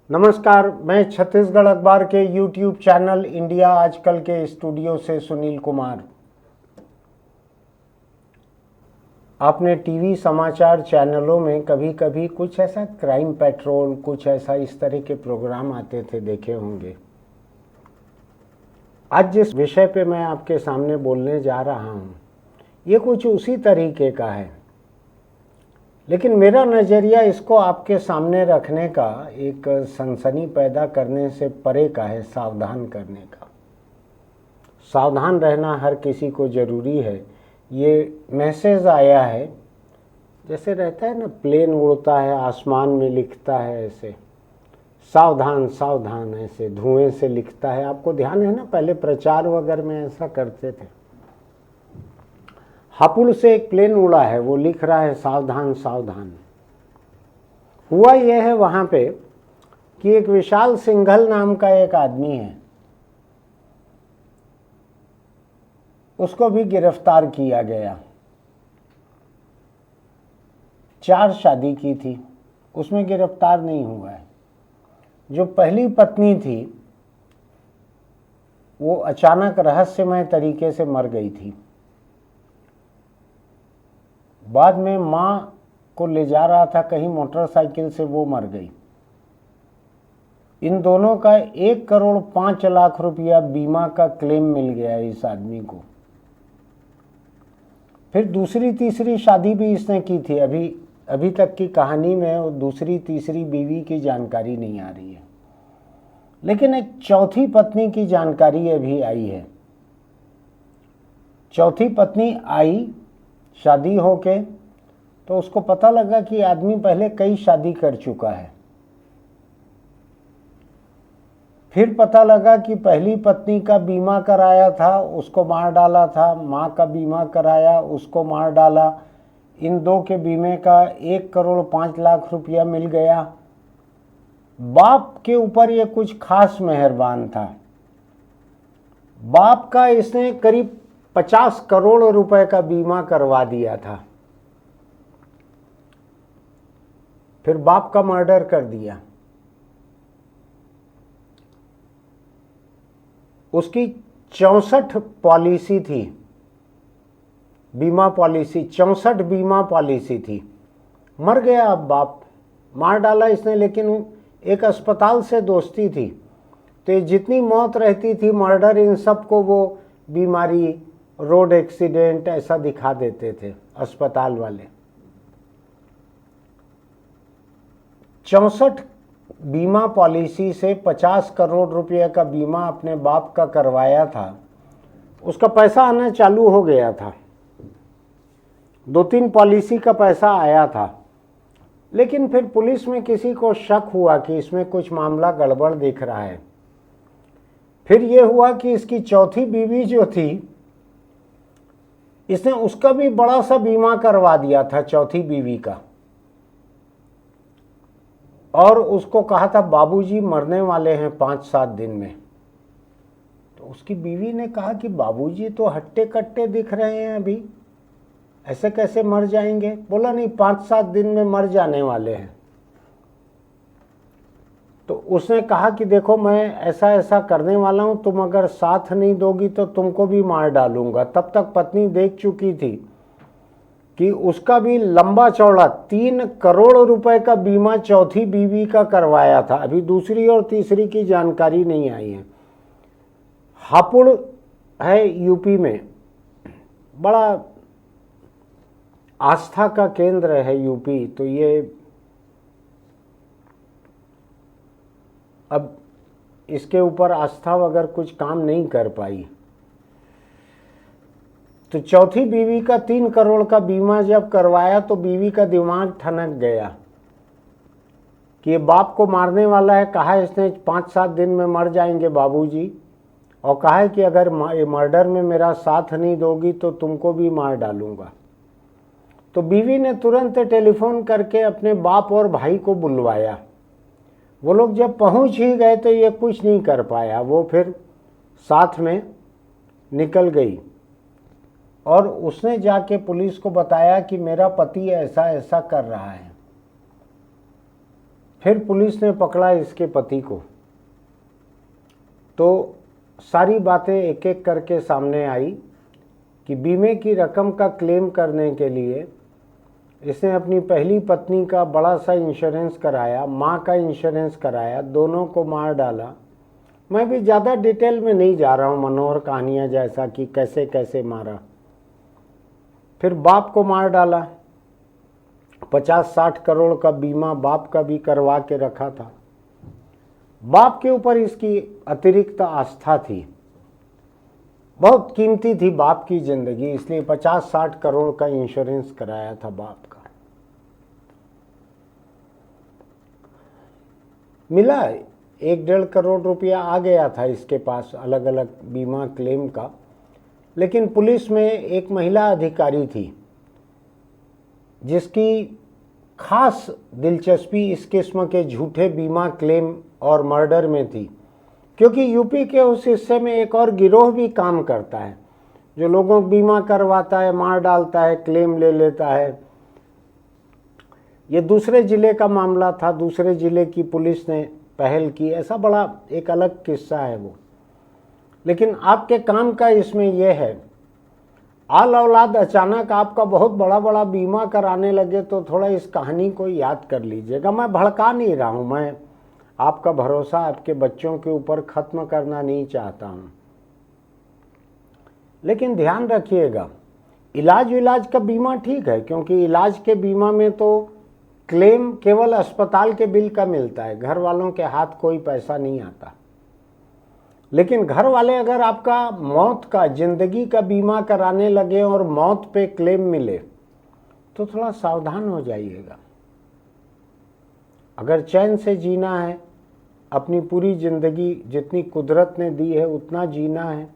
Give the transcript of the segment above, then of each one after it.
नमस्कार, मैं छत्तीसगढ़ अखबार के YouTube चैनल इंडिया आजकल के स्टूडियो से सुनील कुमार। आपने टीवी समाचार चैनलों में कभी कभी कुछ ऐसा क्राइम पेट्रोल, कुछ ऐसा इस तरह के प्रोग्राम आते थे, देखे होंगे। आज जिस विषय पे मैं आपके सामने बोलने जा रहा हूँ, ये कुछ उसी तरीके का है, लेकिन मेरा नज़रिया इसको आपके सामने रखने का एक सनसनी पैदा करने से परे का है, सावधान करने का। सावधान रहना हर किसी को ज़रूरी है। ये मैसेज आया है, जैसे रहता है ना, प्लेन उड़ता है, आसमान में लिखता है ऐसे सावधान सावधान, ऐसे धुएं से लिखता है। आपको ध्यान है ना, पहले प्रचार वगैरह में ऐसा करते थे। हापुड़ से एक प्लेन उड़ा है, वो लिख रहा है सावधान सावधान। हुआ यह है वहाँ पे कि एक विशाल सिंघल नाम का एक आदमी है, उसको भी गिरफ्तार किया गया। 4 शादी की थी, उसमें गिरफ्तार नहीं हुआ है। जो पहली पत्नी थी वो अचानक रहस्यमय तरीके से मर गई थी। बाद में माँ को ले जा रहा था कहीं मोटरसाइकिल से, वो मर गई। इन दोनों का 1,05,00,000 रुपया बीमा का क्लेम मिल गया इस आदमी को। फिर दूसरी तीसरी शादी भी इसने की थी। अभी तक की कहानी में दूसरी तीसरी बीवी की जानकारी नहीं आ रही है, लेकिन एक चौथी पत्नी की जानकारी अभी आई है। चौथी पत्नी आई शादी होके, तो उसको पता लगा कि आदमी पहले कई शादी कर चुका है। फिर पता लगा कि पहली पत्नी का बीमा कराया था, उसको मार डाला था। माँ का बीमा कराया, उसको मार डाला। इन दो के बीमे का 1,05,00,000 रुपया मिल गया। बाप के ऊपर ये कुछ खास मेहरबान था। बाप का इसने करीब 50 करोड़ रुपए का बीमा करवा दिया था। फिर बाप का मर्डर कर दिया। उसकी 64 पॉलिसी थी, बीमा पॉलिसी, 64 बीमा पॉलिसी थी। मर गया अब बाप, मार डाला इसने। लेकिन एक अस्पताल से दोस्ती थी, तो जितनी मौत रहती थी, मर्डर, इन सब को वो बीमारी, रोड एक्सीडेंट ऐसा दिखा देते थे अस्पताल वाले। 64 बीमा पॉलिसी से 50 करोड़ रुपए का बीमा अपने बाप का करवाया था। उसका पैसा आना चालू हो गया था, 2-3 पॉलिसी का पैसा आया था। लेकिन फिर पुलिस में किसी को शक हुआ कि इसमें कुछ मामला गड़बड़ दिख रहा है। फिर ये हुआ कि इसकी चौथी बीवी जो थी, इसने उसका भी बड़ा सा बीमा करवा दिया था, चौथी बीवी का। और उसको कहा था बाबूजी मरने वाले हैं 5-7 दिन में। तो उसकी बीवी ने कहा कि बाबूजी तो हट्टे कट्टे दिख रहे हैं, अभी ऐसे कैसे मर जाएंगे। बोला नहीं, 5-7 दिन में मर जाने वाले हैं। तो उसने कहा कि देखो, मैं ऐसा ऐसा करने वाला हूं, तुम अगर साथ नहीं दोगी तो तुमको भी मार डालूंगा। तब तक पत्नी देख चुकी थी कि उसका भी लंबा चौड़ा 3 करोड़ रुपए का बीमा चौथी बीवी का करवाया था। अभी दूसरी और तीसरी की जानकारी नहीं आई है। हापुड़ है यूपी में, बड़ा आस्था का केंद्र है यूपी। तो ये अब इसके ऊपर आस्था वगैरह कुछ काम नहीं कर पाई। तो चौथी बीवी का 3 करोड़ का बीमा जब करवाया, तो बीवी का दिमाग ठनक गया कि ये बाप को मारने वाला है। कहा इसने 5-7 दिन में मर जाएंगे बाबूजी, और कहा है कि अगर मर्डर में मेरा साथ नहीं दोगी तो तुमको भी मार डालूंगा। तो बीवी ने तुरंत टेलीफोन करके अपने बाप और भाई को बुलवाया। वो लोग जब पहुंच ही गए तो ये कुछ नहीं कर पाया। वो फिर साथ में निकल गई और उसने जाके पुलिस को बताया कि मेरा पति ऐसा ऐसा कर रहा है। फिर पुलिस ने पकड़ा इसके पति को, तो सारी बातें एक एक करके सामने आई कि बीमे की रकम का क्लेम करने के लिए इसने अपनी पहली पत्नी का बड़ा सा इंश्योरेंस कराया, माँ का इंश्योरेंस कराया, दोनों को मार डाला। मैं भी ज़्यादा डिटेल में नहीं जा रहा हूँ, मनोहर कहानियाँ जैसा कि कैसे कैसे मारा। फिर बाप को मार डाला, 50-60 करोड़ का बीमा बाप का भी करवा के रखा था। बाप के ऊपर इसकी अतिरिक्त आस्था थी, बहुत कीमती थी बाप की जिंदगी, इसलिए 50-60 करोड़ का इंश्योरेंस कराया था बाप का। मिला 1-1.5 करोड़ रुपया आ गया था इसके पास अलग अलग बीमा क्लेम का। लेकिन पुलिस में एक महिला अधिकारी थी जिसकी खास दिलचस्पी इस किस्म के झूठे बीमा क्लेम और मर्डर में थी, क्योंकि यूपी के उस हिस्से में एक और गिरोह भी काम करता है जो लोगों को बीमा करवाता है, मार डालता है, क्लेम ले लेता है। ये दूसरे ज़िले का मामला था, दूसरे ज़िले की पुलिस ने पहल की, ऐसा बड़ा एक अलग किस्सा है वो। लेकिन आपके काम का इसमें यह है, आल औलाद अचानक आपका बहुत बड़ा बड़ा बीमा कराने लगे तो थोड़ा इस कहानी को याद कर लीजिएगा। मैं भड़का नहीं रहा हूँ, मैं आपका भरोसा आपके बच्चों के ऊपर ख़त्म करना नहीं चाहता हूँ। लेकिन ध्यान रखिएगा, इलाज का बीमा ठीक है, क्योंकि इलाज के बीमा में तो क्लेम केवल अस्पताल के बिल का मिलता है, घर वालों के हाथ कोई पैसा नहीं आता। लेकिन घर वाले अगर आपका मौत का, जिंदगी का बीमा कराने लगे और मौत पे क्लेम मिले तो थोड़ा सावधान हो जाइएगा। अगर चैन से जीना है, अपनी पूरी जिंदगी जितनी कुदरत ने दी है उतना जीना है,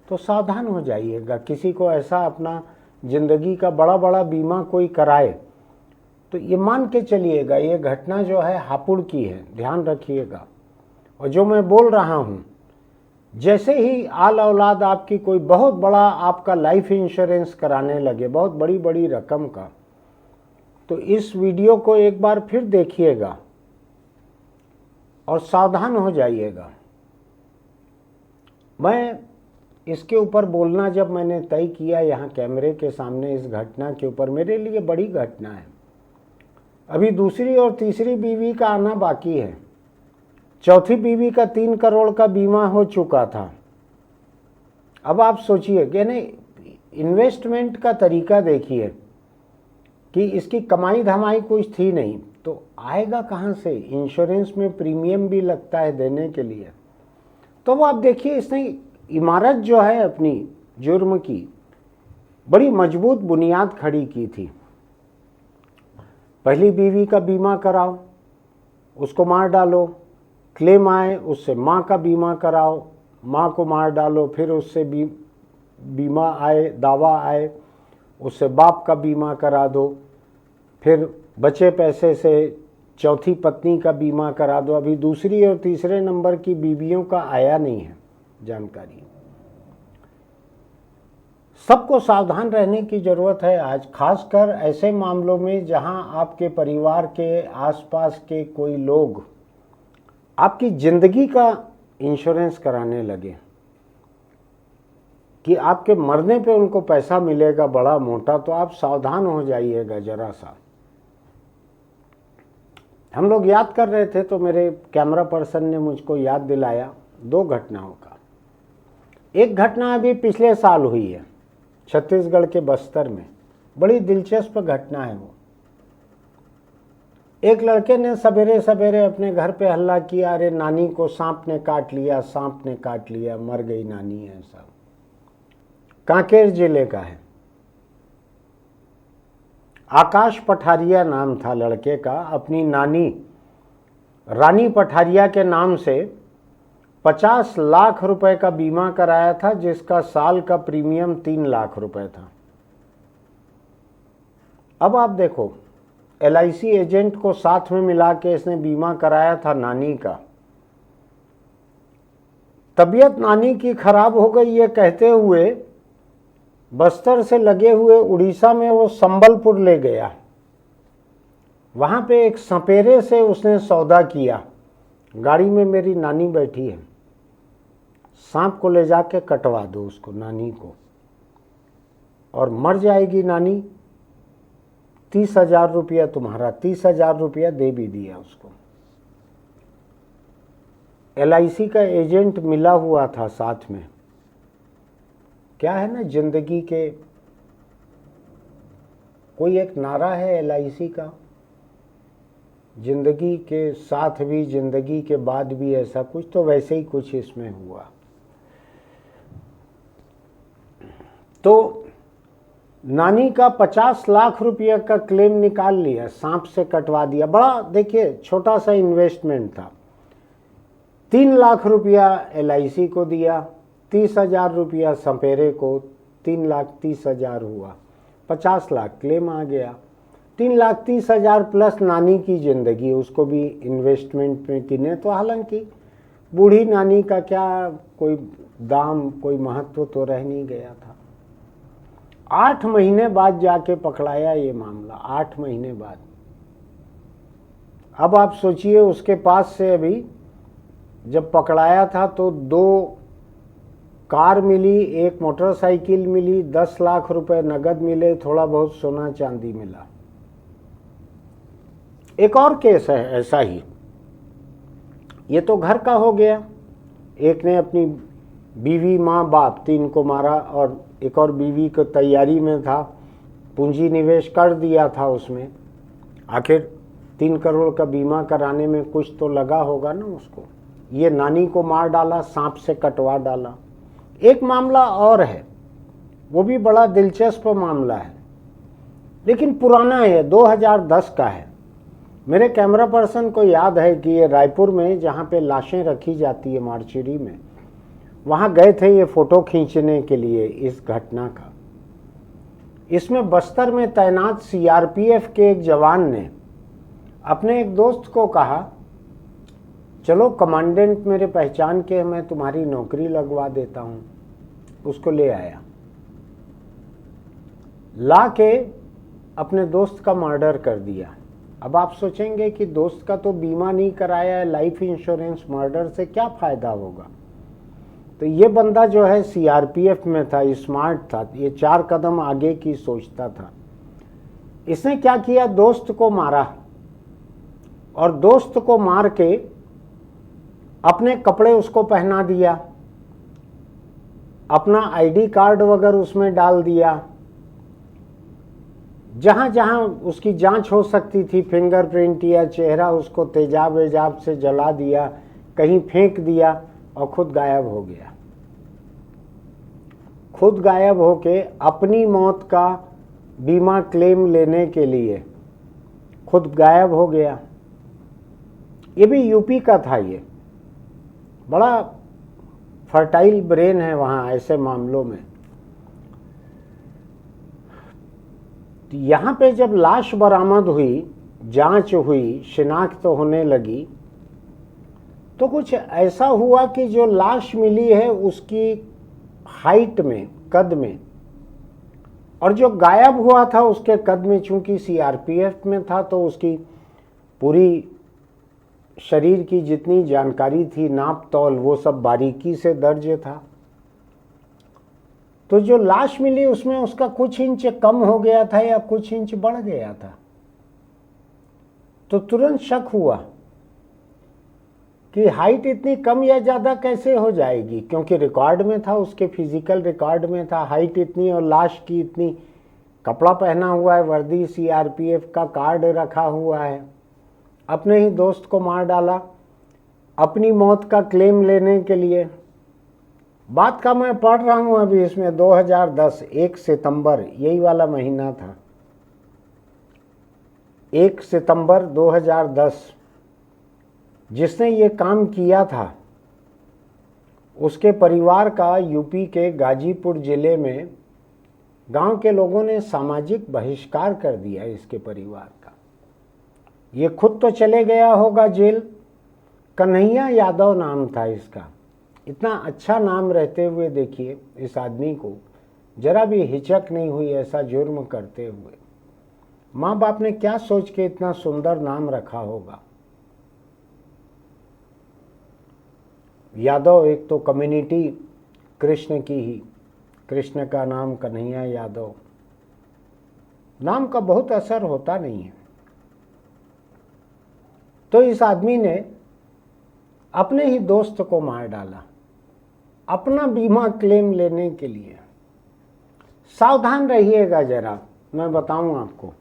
तो सावधान हो जाइएगा। किसी को ऐसा अपना जिंदगी का बड़ा बड़ा बीमा कोई कराए तो ये मान के चलिएगा ये घटना जो है हापुड़ की है, ध्यान रखिएगा। और जो मैं बोल रहा हूँ, जैसे ही आल औलाद आपकी कोई बहुत बड़ा आपका लाइफ इंश्योरेंस कराने लगे, बहुत बड़ी बड़ी रकम का, तो इस वीडियो को एक बार फिर देखिएगा और सावधान हो जाइएगा। मैं इसके ऊपर बोलना जब मैंने तय किया यहाँ कैमरे के सामने इस घटना के ऊपर, मेरे लिए बड़ी घटना है। अभी दूसरी और तीसरी बीवी का आना बाकी है, चौथी बीवी का 3 करोड़ का बीमा हो चुका था। अब आप सोचिए कि नहीं, इन्वेस्टमेंट का तरीका देखिए कि इसकी कमाई धमाई कुछ थी नहीं, तो आएगा कहाँ से? इंश्योरेंस में प्रीमियम भी लगता है देने के लिए। तो वो आप देखिए, इसने इमारत जो है अपनी जुर्म की बड़ी मजबूत बुनियाद खड़ी की थी। पहली बीवी का बीमा कराओ, उसको मार डालो, क्लेम आए उससे माँ का बीमा कराओ, माँ को मार डालो, फिर उससे बीमा आए, दावा आए, उससे बाप का बीमा करा दो, फिर बचे पैसे से चौथी पत्नी का बीमा करा दो। अभी दूसरी और तीसरे नंबर की बीवियों का आया नहीं है जानकारी। सबको सावधान रहने की ज़रूरत है आज, खासकर ऐसे मामलों में जहां आपके परिवार के आसपास के कोई लोग आपकी ज़िंदगी का इंश्योरेंस कराने लगे कि आपके मरने पे उनको पैसा मिलेगा बड़ा मोटा, तो आप सावधान हो जाइएगा ज़रा सा। हम लोग याद कर रहे थे तो मेरे कैमरा पर्सन ने मुझको याद दिलाया 2 घटनाओं का। एक घटना अभी पिछले साल हुई है छत्तीसगढ़ के बस्तर में, बड़ी दिलचस्प घटना है वो। एक लड़के ने सवेरे सवेरे अपने घर पे हल्ला किया, अरे नानी को सांप ने काट लिया, सांप ने काट लिया, मर गई नानी। ऐसा कांकेर जिले का है, आकाश पठारिया नाम था लड़के का। अपनी नानी रानी पठारिया के नाम से 50 लाख रुपए का बीमा कराया था, जिसका साल का प्रीमियम 3 लाख रुपए था। अब आप देखो, LIC एजेंट को साथ में मिला के इसने बीमा कराया था नानी का। तबीयत नानी की खराब हो गई ये कहते हुए बस्तर से लगे हुए उड़ीसा में वो संबलपुर ले गया। वहाँ पे एक सपेरे से उसने सौदा किया, गाड़ी में मेरी नानी बैठी है, सांप को ले जाके कटवा दो उसको, नानी को, और मर जाएगी नानी, 30,000 रुपया तुम्हारा। 30,000 रुपया दे भी दिया उसको। LIC का एजेंट मिला हुआ था साथ में। क्या है ना, जिंदगी के कोई एक नारा है LIC का, जिंदगी के साथ भी जिंदगी के बाद भी, ऐसा कुछ, तो वैसे ही कुछ इसमें हुआ। तो नानी का 50 लाख रुपया का क्लेम निकाल लिया, सांप से कटवा दिया। बड़ा, देखिए, छोटा सा इन्वेस्टमेंट था। 3 लाख रुपया LIC को दिया, 30,000 रुपया सपेरे को, 3,30,000 हुआ, 50 लाख क्लेम आ गया। 3,30,000 प्लस नानी की ज़िंदगी, उसको भी इन्वेस्टमेंट में गिने तो हालांकि बूढ़ी नानी का क्या कोई दाम, कोई महत्व तो रह नहीं गया था। 8 महीने बाद जाके पकड़ाया ये मामला, 8 महीने बाद। अब आप सोचिए, उसके पास से अभी जब पकड़ाया था तो 2 कार मिली, 1 मोटरसाइकिल मिली, 10 लाख रुपए नगद मिले, थोड़ा बहुत सोना चांदी मिला। एक और केस है ऐसा ही, ये तो घर का हो गया। एक ने अपनी बीवी, माँ, बाप 3 को मारा, और एक और बीवी को तैयारी में था, पूंजी निवेश कर दिया था उसमें। आखिर 3 करोड़ का बीमा कराने में कुछ तो लगा होगा ना उसको। ये नानी को मार डाला, सांप से कटवा डाला। एक मामला और है, वो भी बड़ा दिलचस्प मामला है, लेकिन पुराना है, 2010 का है। मेरे कैमरा पर्सन को याद है कि ये रायपुर में जहाँ पे लाशें रखी जाती है मार्चरी में, वहाँ गए थे ये फ़ोटो खींचने के लिए इस घटना का। इसमें बस्तर में तैनात CRPF के एक जवान ने अपने एक दोस्त को कहा, चलो कमांडेंट मेरे पहचान के, मैं तुम्हारी नौकरी लगवा देता हूँ। उसको ले आया, ला के अपने दोस्त का मर्डर कर दिया। अब आप सोचेंगे कि दोस्त का तो बीमा नहीं कराया है, लाइफ इंश्योरेंस, मर्डर से क्या फ़ायदा होगा। तो ये बंदा जो है CRPF में था, स्मार्ट था, ये 4 कदम आगे की सोचता था। इसने क्या किया, दोस्त को मारा, और दोस्त को मार के अपने कपड़े उसको पहना दिया, अपना ID कार्ड वगैरह उसमें डाल दिया, जहाँ जहाँ उसकी जांच हो सकती थी, फिंगरप्रिंट या चेहरा, उसको तेजाब वेजाब से जला दिया, कहीं फेंक दिया, और खुद गायब हो गया। खुद गायब होके अपनी मौत का बीमा क्लेम लेने के लिए खुद गायब हो गया। ये भी यूपी का था। ये बड़ा फर्टाइल ब्रेन है वहाँ ऐसे मामलों में। तो यहाँ पे जब लाश बरामद हुई, जांच हुई, शिनाख्त होने लगी, तो कुछ ऐसा हुआ कि जो लाश मिली है उसकी हाइट में, कद में, और जो गायब हुआ था उसके कद में, चूंकि CRPF में था तो उसकी पूरी शरीर की जितनी जानकारी थी, नाप तौल, वो सब बारीकी से दर्ज था। तो जो लाश मिली उसमें उसका कुछ इंच कम हो गया था या कुछ इंच बढ़ गया था। तो तुरंत शक हुआ कि हाइट इतनी कम या ज़्यादा कैसे हो जाएगी, क्योंकि रिकॉर्ड में था, उसके फिजिकल रिकॉर्ड में था हाइट इतनी, और लाश की इतनी, कपड़ा पहना हुआ है, वर्दी, CRPF का कार्ड रखा हुआ है। अपने ही दोस्त को मार डाला अपनी मौत का क्लेम लेने के लिए। बात का मैं पढ़ रहा हूँ अभी इसमें 2010 1 सितंबर, यही वाला महीना था, 1 सितंबर 2010। जिसने ये काम किया था उसके परिवार का यूपी के गाजीपुर जिले में गांव के लोगों ने सामाजिक बहिष्कार कर दिया इसके परिवार का। ये खुद तो चले गया होगा जेल। कन्हैया यादव नाम था इसका। इतना अच्छा नाम रहते हुए देखिए इस आदमी को जरा भी हिचक नहीं हुई ऐसा जुर्म करते हुए। माँ बाप ने क्या सोच के इतना सुंदर नाम रखा होगा। यादव एक तो कम्युनिटी कृष्ण की ही, कृष्ण का नाम कन्हैया यादव, नाम का बहुत असर होता नहीं है। तो इस आदमी ने अपने ही दोस्त को मार डाला अपना बीमा क्लेम लेने के लिए। सावधान रहिएगा जरा, मैं बताऊं आपको।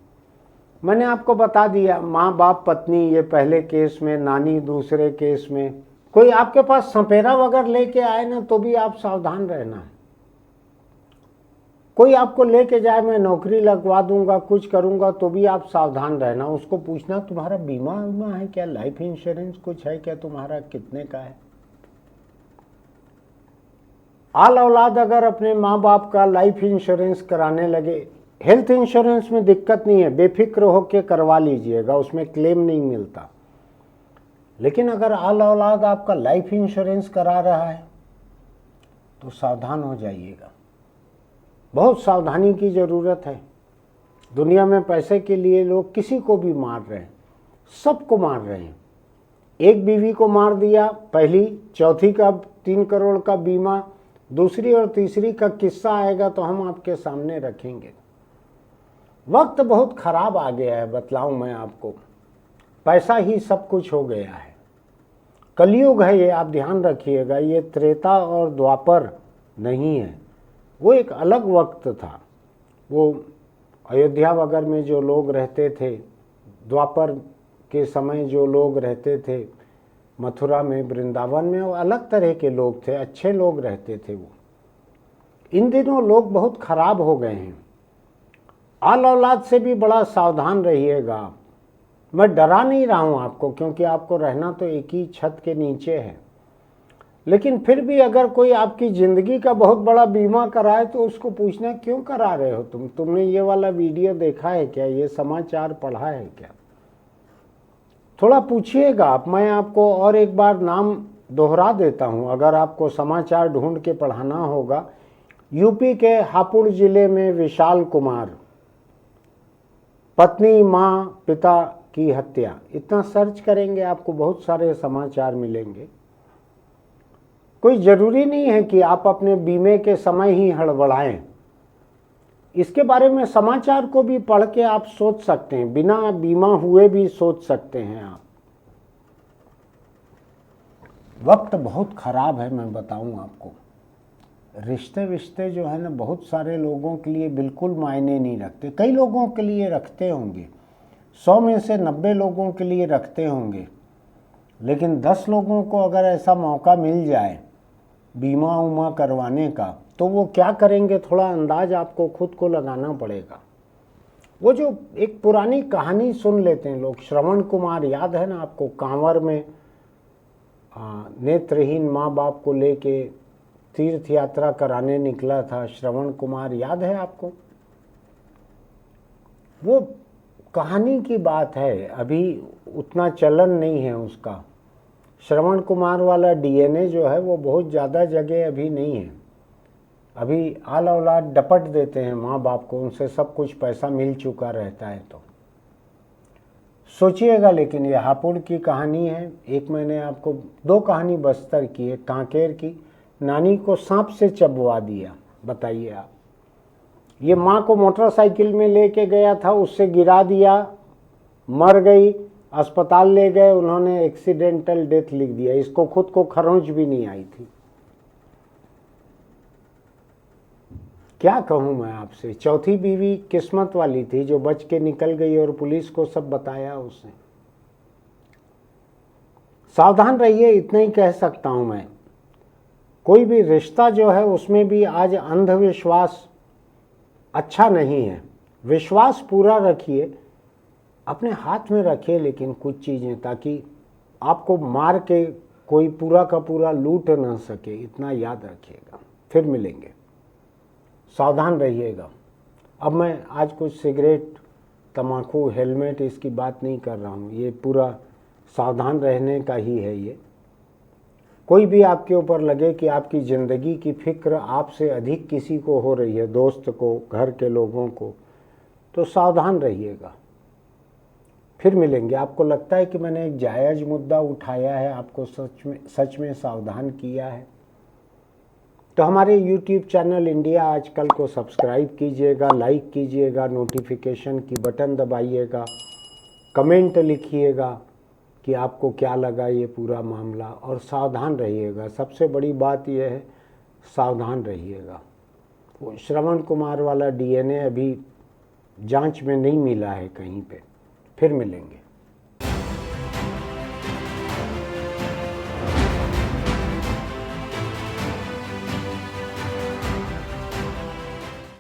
मैंने आपको बता दिया, माँ बाप पत्नी ये पहले केस में, नानी दूसरे केस में। कोई आपके पास सपेरा वगैरह लेके आए ना तो भी आप सावधान रहना। कोई आपको लेके जाए मैं नौकरी लगवा दूंगा कुछ करूंगा तो भी आप सावधान रहना। उसको पूछना तुम्हारा बीमा है क्या, लाइफ इंश्योरेंस कुछ है क्या तुम्हारा, कितने का है। आल औलाद अगर अपने माँ बाप का लाइफ इंश्योरेंस कराने लगे, हेल्थ इंश्योरेंस में दिक्कत नहीं है, बेफिक्र होकर करवा लीजिएगा, उसमें क्लेम नहीं मिलता। लेकिन अगर आल औलाद आपका लाइफ इंश्योरेंस करा रहा है तो सावधान हो जाइएगा। बहुत सावधानी की ज़रूरत है। दुनिया में पैसे के लिए लोग किसी को भी मार रहे हैं, सबको मार रहे हैं। एक बीवी को मार दिया, पहली, चौथी का 3 करोड़ का बीमा, दूसरी और तीसरी का किस्सा आएगा तो हम आपके सामने रखेंगे। वक्त बहुत खराब आ गया है, बतलाऊं मैं आपको। पैसा ही सब कुछ हो गया है। कलयुग है ये, आप ध्यान रखिएगा। ये त्रेता और द्वापर नहीं है, वो एक अलग वक्त था। वो अयोध्या वगैरह में जो लोग रहते थे, द्वापर के समय जो लोग रहते थे, मथुरा में, वृंदावन में, वो अलग तरह के लोग थे, अच्छे लोग रहते थे वो। इन दिनों लोग बहुत खराब हो गए हैं। आल औलाद से भी बड़ा सावधान रहिएगा। मैं डरा नहीं रहा हूँ आपको, क्योंकि आपको रहना तो एक ही छत के नीचे है। लेकिन फिर भी अगर कोई आपकी ज़िंदगी का बहुत बड़ा बीमा कराए तो उसको पूछना क्यों करा रहे हो तुमने ये वाला वीडियो देखा है क्या, ये समाचार पढ़ा है क्या। थोड़ा पूछिएगा आप। मैं आपको और एक बार नाम दोहरा देता हूँ, अगर आपको समाचार ढूंढ के पढ़ाना होगा। यूपी के हापुड़ जिले में विशाल कुमार, पत्नी माँ पिता की हत्या, इतना सर्च करेंगे आपको बहुत सारे समाचार मिलेंगे। कोई ज़रूरी नहीं है कि आप अपने बीमे के समय ही हड़बड़ाएं। इसके बारे में समाचार को भी पढ़ के आप सोच सकते हैं, बिना बीमा हुए भी सोच सकते हैं आप। वक्त बहुत ख़राब है, मैं बताऊं आपको। रिश्ते विश्ते जो है ना, बहुत सारे लोगों के लिए बिल्कुल मायने नहीं रखते। कई लोगों के लिए रखते होंगे, 100 में से 90 लोगों के लिए रखते होंगे, लेकिन 10 लोगों को अगर ऐसा मौका मिल जाए बीमा उमा करवाने का तो वो क्या करेंगे, थोड़ा अंदाज आपको खुद को लगाना पड़ेगा। वो जो एक पुरानी कहानी सुन लेते हैं लोग, श्रवण कुमार याद है ना आपको, कांवर में नेत्रहीन माँ बाप को लेके तीर्थ यात्रा कराने निकला था श्रवण कुमार, याद है आपको। वो कहानी की बात है, अभी उतना चलन नहीं है उसका। श्रवण कुमार वाला डीएनए जो है वो बहुत ज़्यादा जगह अभी नहीं है। अभी आल औलाद डपट देते हैं माँ बाप को, उनसे सब कुछ पैसा मिल चुका रहता है। तो सोचिएगा। लेकिन ये हापुड़ की कहानी है। एक मैंने आपको 2 कहानी बस्तर की है, कांकेर की, नानी को सांप से चबवा दिया। बताइए आप, ये माँ को मोटरसाइकिल में लेके गया था, उससे गिरा दिया, मर गई, अस्पताल ले गए, उन्होंने एक्सीडेंटल डेथ लिख दिया। इसको खुद को खरोंच भी नहीं आई थी। क्या कहूँ मैं आपसे। चौथी बीवी किस्मत वाली थी जो बच के निकल गई और पुलिस को सब बताया उसने। सावधान रहिए, इतना ही कह सकता हूँ मैं। कोई भी रिश्ता जो है उसमें भी आज अंधविश्वास अच्छा नहीं है। विश्वास पूरा रखिए, अपने हाथ में रखिए लेकिन कुछ चीज़ें, ताकि आपको मार के कोई पूरा का पूरा लूट ना सके, इतना याद रखिएगा। फिर मिलेंगे, सावधान रहिएगा। अब मैं आज कुछ सिगरेट, तम्बाकू, हेलमेट इसकी बात नहीं कर रहा हूँ, ये पूरा सावधान रहने का ही है। ये कोई भी आपके ऊपर लगे कि आपकी ज़िंदगी की फिक्र आपसे अधिक किसी को हो रही है, दोस्त को, घर के लोगों को, तो सावधान रहिएगा। फिर मिलेंगे। आपको लगता है कि मैंने एक जायज़ मुद्दा उठाया है, आपको सच में सावधान किया है, तो हमारे YouTube चैनल इंडिया आजकल को सब्सक्राइब कीजिएगा, लाइक कीजिएगा, नोटिफिकेशन की बटन दबाइएगा, कमेंट लिखिएगा कि आपको क्या लगा ये पूरा मामला, और सावधान रहिएगा। सबसे बड़ी बात यह है, सावधान रहिएगा। वो श्रवण कुमार वाला DNA अभी जांच में नहीं मिला है कहीं पे। फिर मिलेंगे।